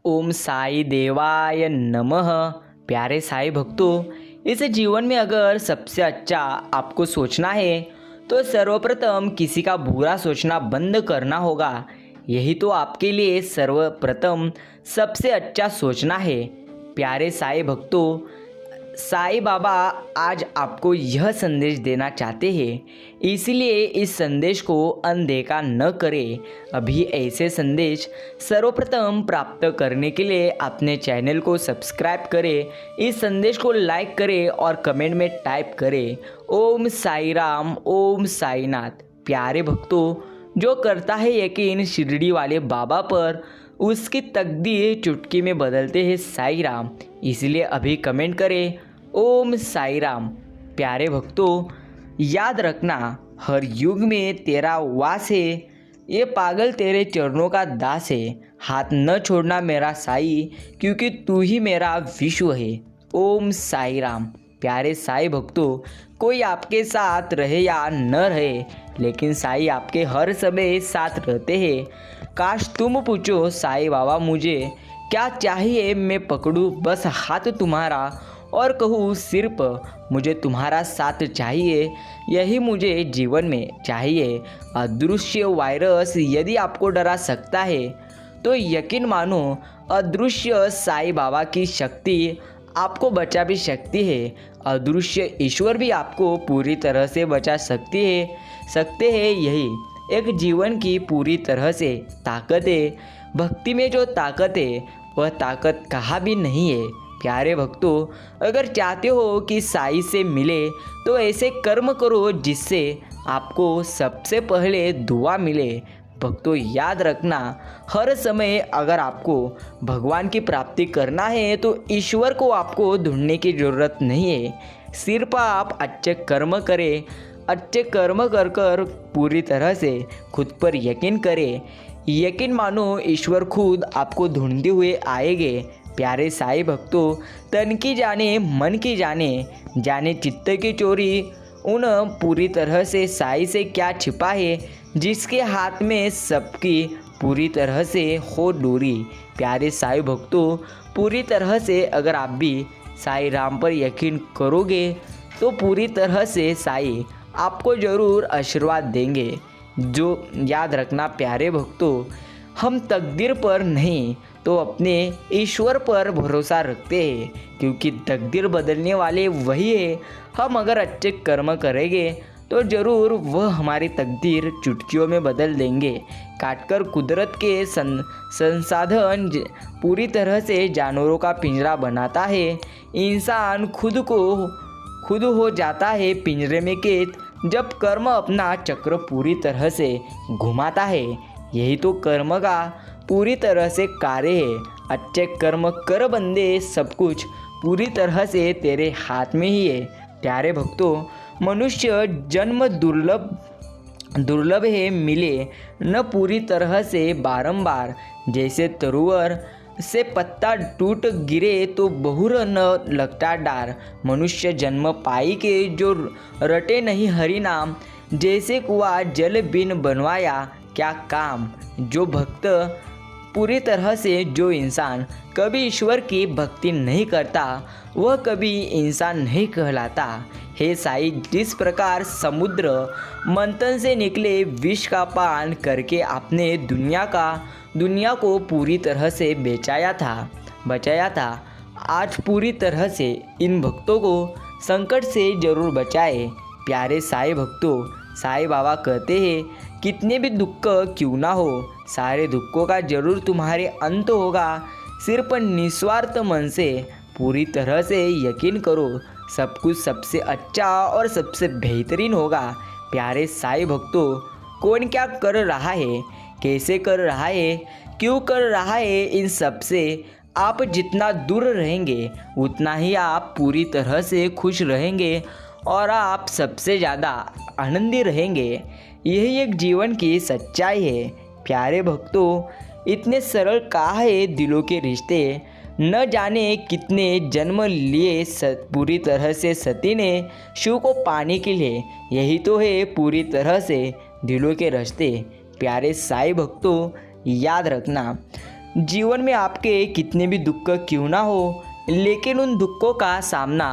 ओम साई देवाय नमः। प्यारे साई भक्तों, इस जीवन में अगर सबसे अच्छा आपको सोचना है तो सर्वप्रथम किसी का बुरा सोचना बंद करना होगा। यही तो आपके लिए सर्वप्रथम सबसे अच्छा सोचना है। प्यारे साई भक्तों, साईं बाबा आज आपको यह संदेश देना चाहते हैं, इसलिए इस संदेश को अनदेखा न करें। अभी ऐसे संदेश सर्वप्रथम प्राप्त करने के लिए अपने चैनल को सब्सक्राइब करें, इस संदेश को लाइक करें और कमेंट में टाइप करें ओम साई राम, ओम साईनाथ। प्यारे भक्तों, जो करता है यकीन शिरडी वाले बाबा पर, उसकी तकदीर चुटकी में बदलते हैं साईं राम। इसलिए अभी कमेंट करें ओम साई राम। प्यारे भक्तों, याद रखना, हर युग में तेरा वास है, ये पागल तेरे चरणों का दास है। हाथ न छोड़ना मेरा साई, क्योंकि तू ही मेरा विश्व है। ओम साई राम। प्यारे साई भक्तों, कोई आपके साथ रहे या न रहे, लेकिन साई आपके हर समय साथ रहते हैं। काश तुम पूछो साई बाबा मुझे क्या चाहिए, मैं पकड़ूं बस हाथ तुम्हारा और कहूँ सिर्फ मुझे तुम्हारा साथ चाहिए। यही मुझे जीवन में चाहिए। अदृश्य वायरस यदि आपको डरा सकता है तो यकीन मानो, अदृश्य साईं बाबा की शक्ति आपको बचा भी सकती है। अदृश्य ईश्वर भी आपको पूरी तरह से बचा सकते हैं। यही एक जीवन की पूरी तरह से ताकत है। भक्ति में जो ताकत है वह ताकत कहाँ भी नहीं है। प्यारे भक्तों, अगर चाहते हो कि साईं से मिले तो ऐसे कर्म करो जिससे आपको सबसे पहले दुआ मिले। भक्तों, याद रखना, हर समय अगर आपको भगवान की प्राप्ति करना है तो ईश्वर को आपको ढूंढने की ज़रूरत नहीं है। सिर्फ आप अच्छे कर्म करें, अच्छे कर्म कर कर पूरी तरह से खुद पर यकीन करें। यकीन मानो, ईश्वर खुद आपको ढूंढते हुए आएंगे। प्यारे साईं भक्तों, तन की जाने मन की जाने, जाने चित्त की चोरी, उन पूरी तरह से साईं से क्या छिपा है, जिसके हाथ में सबकी पूरी तरह से हो डोरी। प्यारे साईं भक्तों, पूरी तरह से अगर आप भी साईं राम पर यकीन करोगे तो पूरी तरह से साईं आपको ज़रूर आशीर्वाद देंगे। जो याद रखना प्यारे भक्तों, हम तकदीर पर नहीं तो अपने ईश्वर पर भरोसा रखते हैं, क्योंकि तकदीर बदलने वाले वही है। हम अगर अच्छे कर्म करेंगे तो ज़रूर वह हमारी तकदीर चुटकियों में बदल देंगे। काटकर कुदरत के संसाधन पूरी तरह से जानवरों का पिंजरा बनाता है, इंसान खुद हो जाता है पिंजरे में कैद, जब कर्म अपना चक्र पूरी तरह से घुमाता है। यही तो कर्म का पूरी तरह से कार्य है। अच्छे कर्म कर बंदे, सब कुछ पूरी तरह से तेरे हाथ में ही है। प्यारे भक्तों, मनुष्य जन्म दुर्लभ है, मिले न पूरी तरह से बारंबार। जैसे तरुवर से पत्ता टूट गिरे तो बहुर न लगता डार। मनुष्य जन्म पाई के जो रटे नहीं हरि नाम, जैसे कुआं जल बिन बनवाया क्या काम। जो भक्त पूरी तरह से, जो इंसान कभी ईश्वर की भक्ति नहीं करता वह कभी इंसान नहीं कहलाता। हे साईं, जिस प्रकार समुद्र मंथन से निकले विष का पान करके आपने दुनिया को पूरी तरह से बचाया था, आज पूरी तरह से इन भक्तों को संकट से जरूर बचाए। प्यारे साईं भक्तों, साईं बाबा कहते हैं, कितने भी दुख क्यों ना हो, सारे दुखों का जरूर तुम्हारे अंत होगा। सिर्फ निस्वार्थ मन से पूरी तरह से यकीन करो, सब कुछ सबसे अच्छा और सबसे बेहतरीन होगा। प्यारे साईं भक्तों, कौन क्या कर रहा है, कैसे कर रहा है, क्यों कर रहा है, इन सब से आप जितना दूर रहेंगे उतना ही आप पूरी तरह से खुश रहेंगे और आप सबसे ज़्यादा आनंदी रहेंगे। यही एक जीवन की सच्चाई है। प्यारे भक्तों, इतने सरल कहाँ है दिलों के रिश्ते, न जाने कितने जन्म लिए पूरी तरह से सती ने शिव को पाने के लिए। यही तो है पूरी तरह से दिलों के रिश्ते। प्यारे साईं भक्तों, याद रखना, जीवन में आपके कितने भी दुख क्यों ना हो, लेकिन उन दुखों का सामना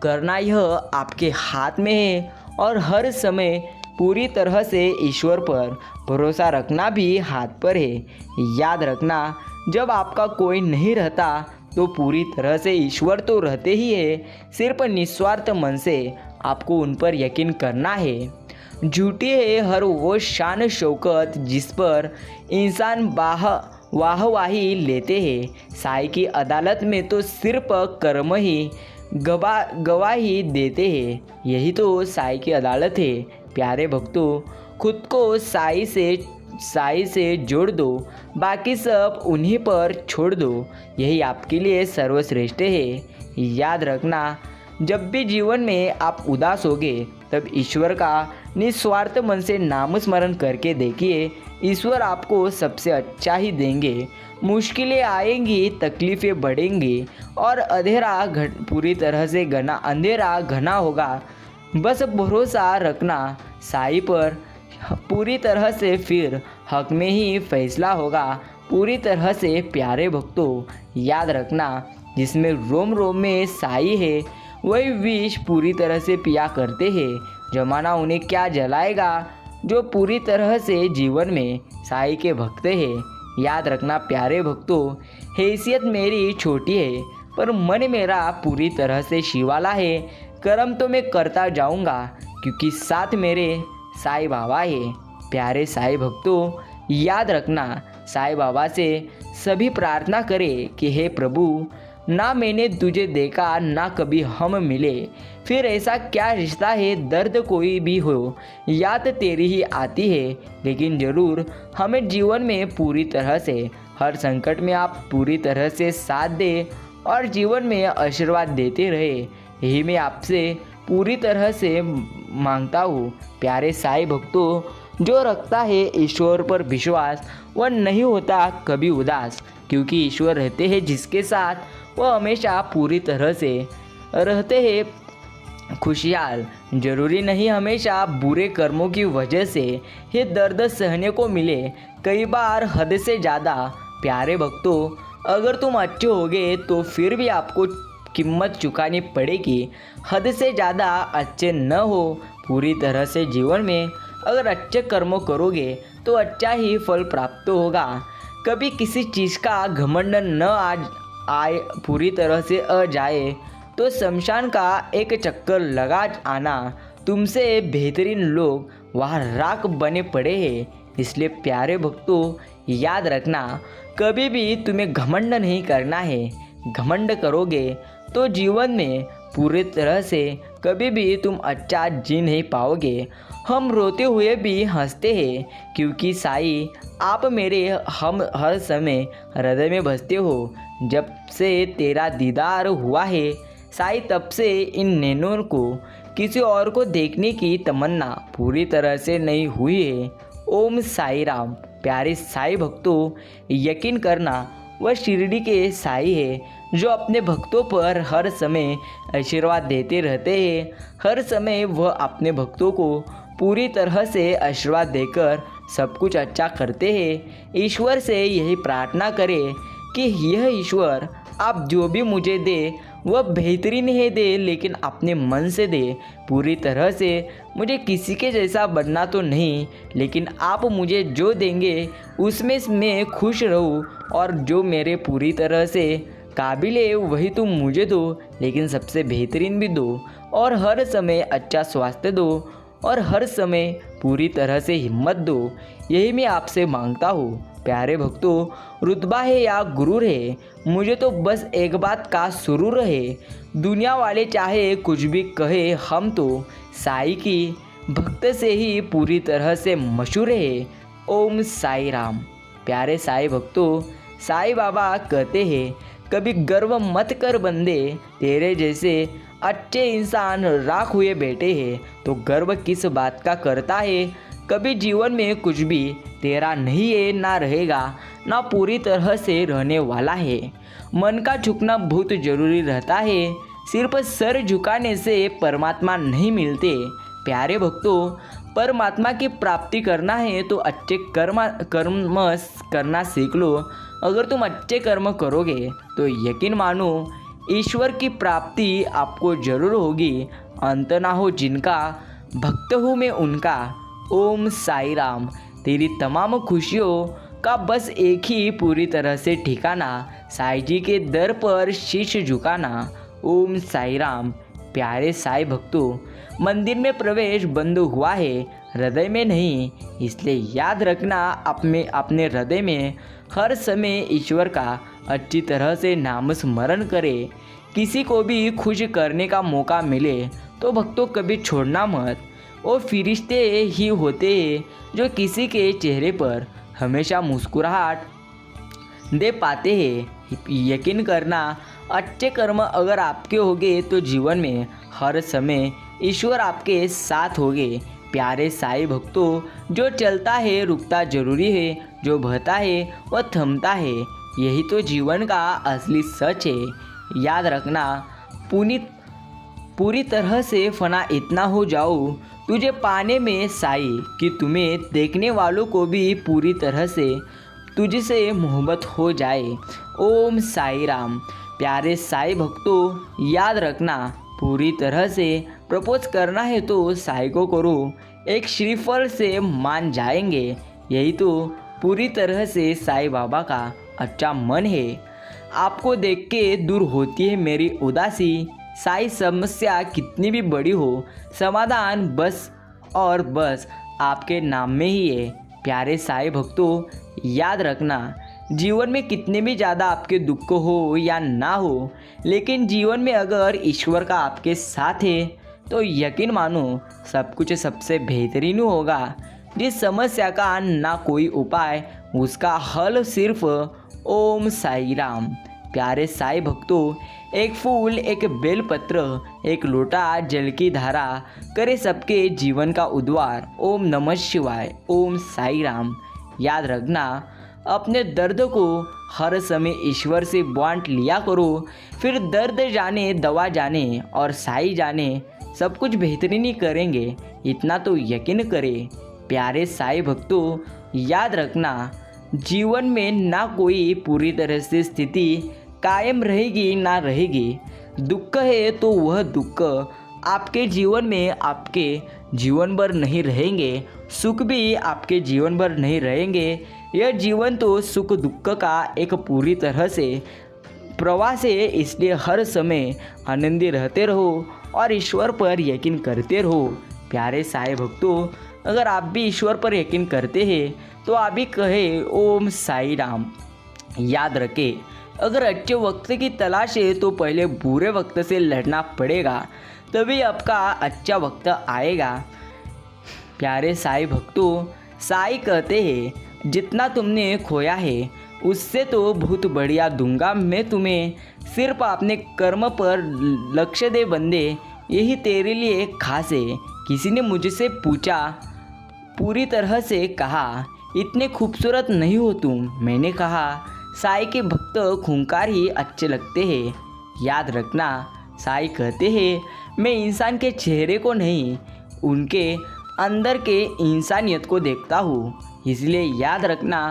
करना यह आपके हाथ में है और हर समय पूरी तरह से ईश्वर पर भरोसा रखना भी हाथ पर है। याद रखना, जब आपका कोई नहीं रहता तो पूरी तरह से ईश्वर तो रहते ही है, सिर्फ निस्वार्थ मन से आपको उन पर यकीन करना है। झूठी है हर वो शान शौकत जिस पर इंसान वाहवाही लेते हैं। साईं की अदालत में तो सिर्फ कर्म ही गवाही देते हैं। यही तो साईं की अदालत है। प्यारे भक्तों, खुद को साईं से जोड़ दो, बाकी सब उन्हीं पर छोड़ दो। यही आपके लिए सर्वश्रेष्ठ है। याद रखना, जब भी जीवन में आप उदास होगे तब ईश्वर का निस्वार्थ मन से नाम स्मरण करके देखिए, ईश्वर आपको सबसे अच्छा ही देंगे। मुश्किलें आएंगी, तकलीफ़ें बढ़ेंगी और पूरी तरह से अंधेरा घना होगा। बस भरोसा रखना साईं पर पूरी तरह से, फिर हक में ही फैसला होगा पूरी तरह से। प्यारे भक्तों, याद रखना, जिसमें रोम रोम में साईं है वही विष पूरी तरह से पिया करते हैं। जमाना उन्हें क्या जलाएगा जो पूरी तरह से जीवन में साईं के भक्त हैं। याद रखना प्यारे भक्तों, हैसियत मेरी छोटी है पर मन मेरा पूरी तरह से शिवाला है। कर्म तो मैं करता जाऊंगा क्योंकि साथ मेरे साईं बाबा है। प्यारे साईं भक्तों, याद रखना, साईं बाबा से सभी प्रार्थना करें कि हे प्रभु, ना मैंने तुझे देखा ना कभी हम मिले, फिर ऐसा क्या रिश्ता है। दर्द कोई भी हो, याद तेरी ही आती है, लेकिन ज़रूर हमें जीवन में पूरी तरह से हर संकट में आप पूरी तरह से साथ दे और जीवन में आशीर्वाद देते रहे। यही मैं आपसे पूरी तरह से मांगता हूँ। प्यारे साईं भक्तों, जो रखता है ईश्वर पर विश्वास वह नहीं होता कभी उदास, क्योंकि ईश्वर रहते हैं जिसके साथ वह हमेशा पूरी तरह से रहते हैं खुशहाल। जरूरी नहीं हमेशा बुरे कर्मों की वजह से ये दर्द सहने को मिले, कई बार हद से ज़्यादा। प्यारे भक्तों, अगर तुम अच्छे होगे तो फिर भी आपको कीमत चुकानी पड़ेगी। हद से ज़्यादा अच्छे न हो पूरी तरह से जीवन में, अगर अच्छे कर्म करोगे तो अच्छा ही फल प्राप्त होगा। कभी किसी चीज़ का घमंड न आए पूरी तरह से आ जाए तो शमशान का एक चक्कर लगा आना। तुमसे बेहतरीन लोग वहाँ राख बने पड़े हैं। इसलिए प्यारे भक्तों, याद रखना, कभी भी तुम्हें घमंड नहीं करना है। घमंड करोगे तो जीवन में पूरी तरह से कभी भी तुम अच्छा जी नहीं पाओगे। हम रोते हुए भी हंसते हैं क्योंकि साईं आप मेरे हम हर समय हृदय में बसते हो। जब से तेरा दीदार हुआ है साईं, तब से इन नैनों को किसी और को देखने की तमन्ना पूरी तरह से नहीं हुई है। ओम साई राम। प्यारे साईं भक्तों, यकीन करना, वह शिरडी के साईं है जो अपने भक्तों पर हर समय आशीर्वाद देते रहते हैं। हर समय वह अपने भक्तों को पूरी तरह से आशीर्वाद देकर सब कुछ अच्छा करते हैं। ईश्वर से यही प्रार्थना करें कि यह ईश्वर आप जो भी मुझे दे वह बेहतरीन ही दे, लेकिन अपने मन से दे। पूरी तरह से मुझे किसी के जैसा बनना तो नहीं, लेकिन आप मुझे जो देंगे उसमें मैं खुश रहूं, और जो मेरे पूरी तरह से काबिल है वही तुम मुझे दो, लेकिन सबसे बेहतरीन भी दो, और हर समय अच्छा स्वास्थ्य दो, और हर समय पूरी तरह से हिम्मत दो। यही मैं आपसे मांगता हूँ। प्यारे भक्तों, रुतबा है या गुरूर है, मुझे तो बस एक बात का सुरूर है। दुनिया वाले चाहे कुछ भी कहे, हम तो साईं की भक्त से ही पूरी तरह से मशहूर है। ओम साई राम। प्यारे साईं भक्तों, साईं बाबा कहते हैं, कभी गर्व मत कर बंदे, तेरे जैसे अच्छे इंसान राख हुए बैठे हैं, तो गर्व किस बात का करता है। कभी जीवन में कुछ भी तेरा नहीं है, ना रहेगा, ना पूरी तरह से रहने वाला है। मन का झुकना बहुत जरूरी रहता है। सिर्फ सर झुकाने से परमात्मा नहीं मिलते। प्यारे भक्तों, परमात्मा की प्राप्ति करना है तो अच्छे कर्म करना सीख लो। अगर तुम अच्छे कर्म करोगे तो यकीन मानो ईश्वर की प्राप्ति आपको जरूर होगी। अंत ना हो जिनका, भक्त हूँ मैं उनका। ओम साई राम। तेरी तमाम खुशियों का बस एक ही पूरी तरह से ठिकाना, साईं जी के दर पर शीश झुकाना। ओम साई राम। प्यारे साईं भक्तों, मंदिर में प्रवेश बंद हुआ है, हृदय में नहीं। इसलिए याद रखना, अपने हृदय में हर समय ईश्वर का अच्छी तरह से नाम स्मरण करें। किसी को भी खुश करने का मौका मिले तो भक्तों कभी छोड़ना मत। वो फरिश्ते ही होते हैं जो किसी के चेहरे पर हमेशा मुस्कुराहट दे पाते हैं। यकीन करना, अच्छे कर्म अगर आपके होंगे तो जीवन में हर समय ईश्वर आपके साथ होंगे। प्यारे साईं भक्तों, जो चलता है रुकता जरूरी है, जो बहता है वह थमता है, यही तो जीवन का असली सच है। याद रखना, पूरी तरह से फना इतना हो जाओ तुझे पाने में साईं कि तुम्हें देखने वालों को भी पूरी तरह से तुझसे मोहब्बत हो जाए। ओम साई राम। प्यारे साईं भक्तों, याद रखना, पूरी तरह से प्रपोज करना है तो साईं को करो, एक श्रीफल से मान जाएंगे। यही तो पूरी तरह से साईं बाबा का अच्छा मन है। आपको देख के दूर होती है मेरी उदासी, साईं समस्या कितनी भी बड़ी हो, समाधान बस और बस आपके नाम में ही है। प्यारे साईं भक्तों, याद रखना, जीवन में कितने भी ज़्यादा आपके दुख हो या ना हो, लेकिन जीवन में अगर ईश्वर का आपके साथ है तो यकीन मानो सब कुछ सबसे बेहतरीन होगा। जिस समस्या का ना कोई उपाय, उसका हल सिर्फ ओम साई राम। प्यारे साईं भक्तों, एक फूल, एक बेलपत्र, एक लोटा जल की धारा करे सबके जीवन का उद्धार। ओम नमः शिवाय। ओम साई राम। याद रखना, अपने दर्द को हर समय ईश्वर से बांट लिया करो, फिर दर्द जाने दवा जाने और साईं जाने सब कुछ बेहतरीन ही करेंगे, इतना तो यकीन करें। प्यारे साईं भक्तों, याद रखना, जीवन में ना कोई पूरी तरह से स्थिति कायम रहेगी ना रहेगी। दुख है तो वह दुख आपके जीवन में आपके जीवन भर नहीं रहेंगे, सुख भी आपके जीवन भर नहीं रहेंगे। यह जीवन तो सुख दुख का एक पूरी तरह से प्रवास है, इसलिए हर समय आनंदी रहते रहो और ईश्वर पर यकीन करते रहो। प्यारे साईं भक्तों, अगर आप भी ईश्वर पर यकीन करते हैं तो आप भी कहे ओम साई राम। याद रखें, अगर अच्छे वक्त की तलाश है तो पहले बुरे वक्त से लड़ना पड़ेगा, तभी आपका अच्छा वक्त आएगा। प्यारे साईं भक्तों, साईं कहते हैं, जितना तुमने खोया है उससे तो बहुत बढ़िया दूंगा मैं तुम्हें, सिर्फ अपने कर्म पर लक्ष्य दे बंदे, यही तेरे लिए खास है। किसी ने मुझसे पूछा, पूरी तरह से कहा, इतने खूबसूरत नहीं हो तुम। मैंने कहा, साईं के भक्त खूंखार ही अच्छे लगते हैं। याद रखना, साईं कहते हैं, मैं इंसान के चेहरे को नहीं, उनके अंदर के इंसानियत को देखता हूँ। इसलिए याद रखना,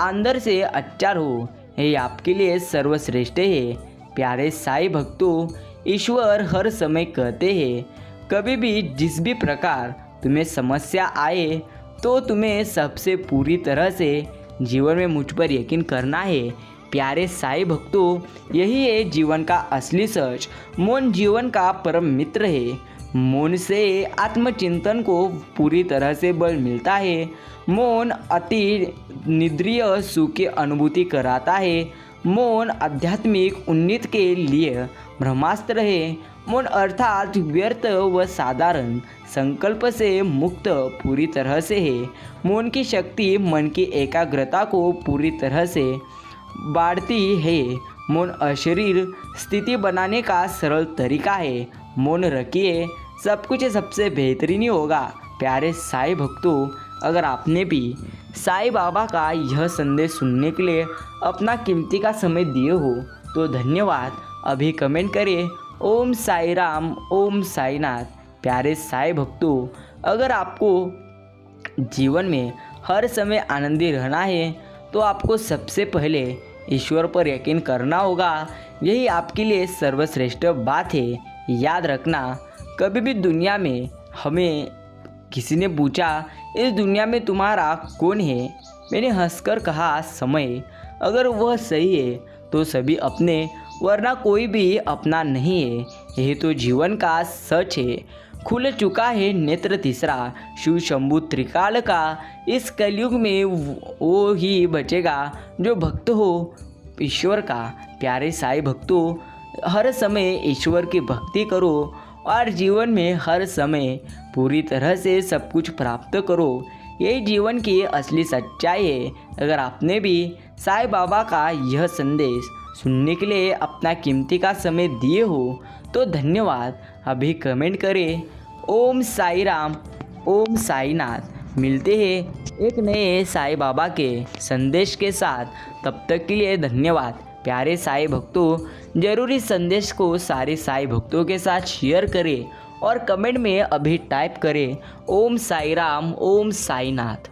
अंदर से अच्छा रहो, ये आपके लिए सर्वश्रेष्ठ है। प्यारे साईं भक्तों, ईश्वर हर समय कहते हैं, कभी भी जिस भी प्रकार तुम्हें समस्या आए तो तुम्हें सबसे पूरी तरह से जीवन में मुझ पर यकीन करना है। प्यारे साईं भक्तों, यही है जीवन का असली सच। मौन जीवन का परम मित्र है। मौन से आत्मचिंतन को पूरी तरह से बल मिलता है। मौन अति निद्रिय सुख की अनुभूति कराता है। मौन आध्यात्मिक उन्नति के लिए ब्रह्मास्त्र है। मौन अर्थात व्यर्थ व साधारण संकल्प से मुक्त पूरी तरह से है। मौन की शक्ति मन की एकाग्रता को पूरी तरह से बढ़ाती है। मौन अशरीर स्थिति बनाने का सरल तरीका है। मौन रखिए, सब कुछ सबसे बेहतरीन ही होगा। प्यारे साईं भक्तों, अगर आपने भी साईं बाबा का यह संदेश सुनने के लिए अपना कीमती का समय दिए हो तो धन्यवाद। अभी कमेंट करें ओम साई राम, ओम साईनाथ। प्यारे साईं भक्तों, अगर आपको जीवन में हर समय आनंदी रहना है तो आपको सबसे पहले ईश्वर पर यकीन करना होगा, यही आपके लिए सर्वश्रेष्ठ बात है। याद रखना, कभी भी दुनिया में हमें किसी ने पूछा इस दुनिया में तुम्हारा कौन है, मैंने हंसकर कहा समय। अगर वह सही है तो सभी अपने, वरना कोई भी अपना नहीं है। यही तो जीवन का सच है। खुल चुका है नेत्र तीसरा, शिव शंभु त्रिकाल का। इस कलयुग में वो ही बचेगा जो भक्त हो ईश्वर का। प्यारे साईं भक्तों, हर समय ईश्वर की भक्ति करो और जीवन में हर समय पूरी तरह से सब कुछ प्राप्त करो। यही जीवन की असली सच्चाई है। अगर आपने भी साईं बाबा का यह संदेश सुनने के लिए अपना कीमती का समय दिए हो तो धन्यवाद। अभी कमेंट करें ओम साई राम, ओम साईनाथ। मिलते हैं एक नए साईं बाबा के संदेश के साथ। तब तक के लिए धन्यवाद। प्यारे साईं भक्तों, जरूर इस संदेश को सारे साईं भक्तों के साथ शेयर करें और कमेंट में अभी टाइप करें ओम साई राम, ओम साईनाथ।